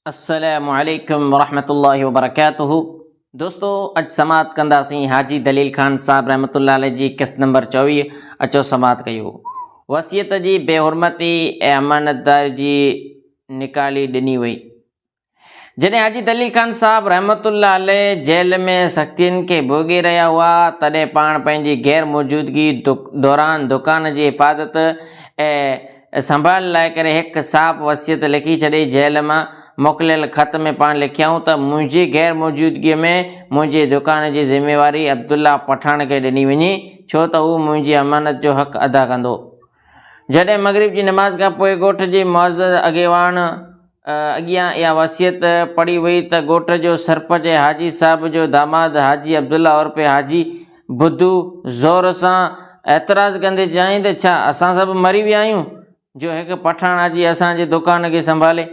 अस्सलामुअलैकुम वरहमतुल्लाहि वबरकातुहू। दोस्तों अज समात कंदासीं हाजी दलील खान साहब रहमतुल्लाह अलैह जी किस्त नंबर 24। अचो समात कयो। वसीयत जी बेहुरमती ए अमानतदार जी निकाली ॾिनी वई। जॾहिं हाजी दलील खान साहब रहमतुल्लाह अलैह जेल में सख़्तियुनि खे भोॻे रहिया हुआ तॾहिं पाण पंहिंजी गैर मौजूदगी दौरान दुकान जी हिफ़ाज़त ऐं संभाल लाइ करे हिकु साफ़ वसियत लिखी छॾी। जेल मां मोकिलियल ख़त में पाण लिखियाऊं त मुंहिंजी गैर मौजूदगीअ में मुंहिंजी दुकान जी ज़िम्मेवारी अब्दुल्ला पठान खे ॾिनी वञे, छो त हू मुंहिंजी अमानत जो हक़ अदा कंदो। जॾहिं मग़रिब जी नमाज़ खां पोइ ॻोठ जे मुअज़्ज़ज़ अॻेवान अॻियां इहा वसियत पढ़ी वई त ॻोठ जो सरपंच हाजी साहब जो दामाद हाजी अब्दुल्ला उर्फ़े हाजी बुद्धू ज़ोर सां एतराज़ कंदे चयाईं त छा असां सभु मरी विया आहियूं जो हिकु पठान हाजी असांजी दुकान खे संभाले?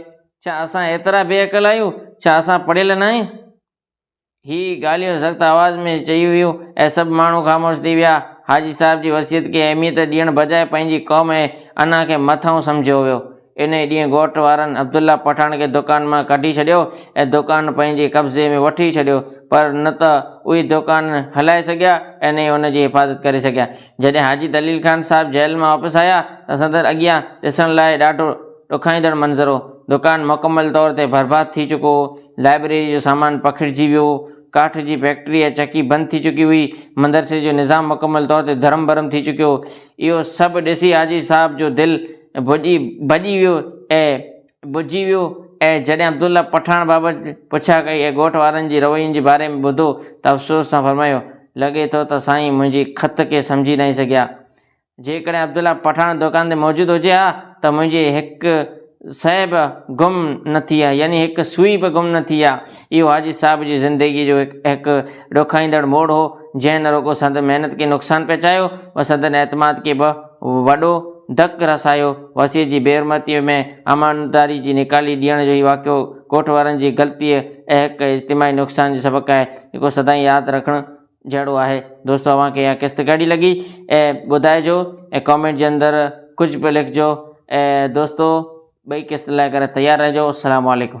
छा असां एतिरा बेअक़ल आहियूं? छा असां पढ़ियल न आहियूं? ही ॻाल्हियूं सख़्तु आवाज़ में चई हुयूं ऐं सभु माण्हू ख़ामोश थी विया। हाजी साहब जी वसियत खे अहमियत ॾियण बजाए पंहिंजी क़ौम ऐं अना खे मथां सम्झियो वियो। इन ॾींहुं ॻोठ वारनि अब्दुल्ला पठान खे दुकान मां कढी छॾियो ऐं दुकान पंहिंजे कब्ज़े में वठी छॾियो, पर न त उहे दुकान हलाए सघिया ऐं न ई उन जी हिफ़ाज़त करे सघिया। जॾहिं हाजी दलील खान साहब जेल मां वापसि आया त संदनि अॻियां ॾिसण लाइ ॾाढो ॾुखाईंदड़ मंज़रो। दुकान मुकमल तौर ते बर्बाद थी चुको हो। लाइब्रेरी जो सामान पखिड़िजी वियो। काठ जी फैक्ट्री ऐं चकी बंदि थी चुकी हुई। मदरसे जो निज़ाम मुकमल तौर ते धर्म भरम थी चुकियो हो। इहो सभु ॾिसी हाजी साहब जो दिलि भॼी वियो ऐं बुझी वियो। ऐं जॾहिं अब्दुल्ला पठान बाबति पुछा कई ऐं ॻोठ वारनि जी रवैयुनि जे बारे में ॿुधो त अफ़सोस सां फरमायो, लॻे थो त साईं मुंहिंजी ख़त खे सम्झी न सघिया। जेकॾहिं अब्दुल्ला पठान दुकान ते मौजूदु हुजे हा त मुंहिंजी हिकु शइ बि गुम न थी आहे, यानी हिकु सुई बि गुम न थी आहे। इहो हाजी साहब जी ज़िंदगी जो हिकु ॾुखाईंदड़ मोड़ हो, जंहिं न रुगो संदनि महिनत खे नुक़सानु पहुचायो पर संदनि एतमाद खे बि वॾो धकु रसायो। वसीयत जी बेहुरमतीअ में अमानतदारी जी निकाली ॾियण जो ई वाक़ियो ॻोठ वारनि जी ग़लतीअ ऐं हिकु इज्तिमाही नुक़सान जो सबक़ु आहे, जेको सदाईं यादि रखणु जहिड़ो आहे। दोस्तो अव्हांखे इहा किस्त कहिड़ी लॻी ऐं ॿुधाइजो ऐं कॉमेंट जे अंदरि कुझु बि लिखिजो। ऐं दोस्तो ॿई किस्त लाइ करे तयारु रहिजो। अस्सलामु अलैकुम।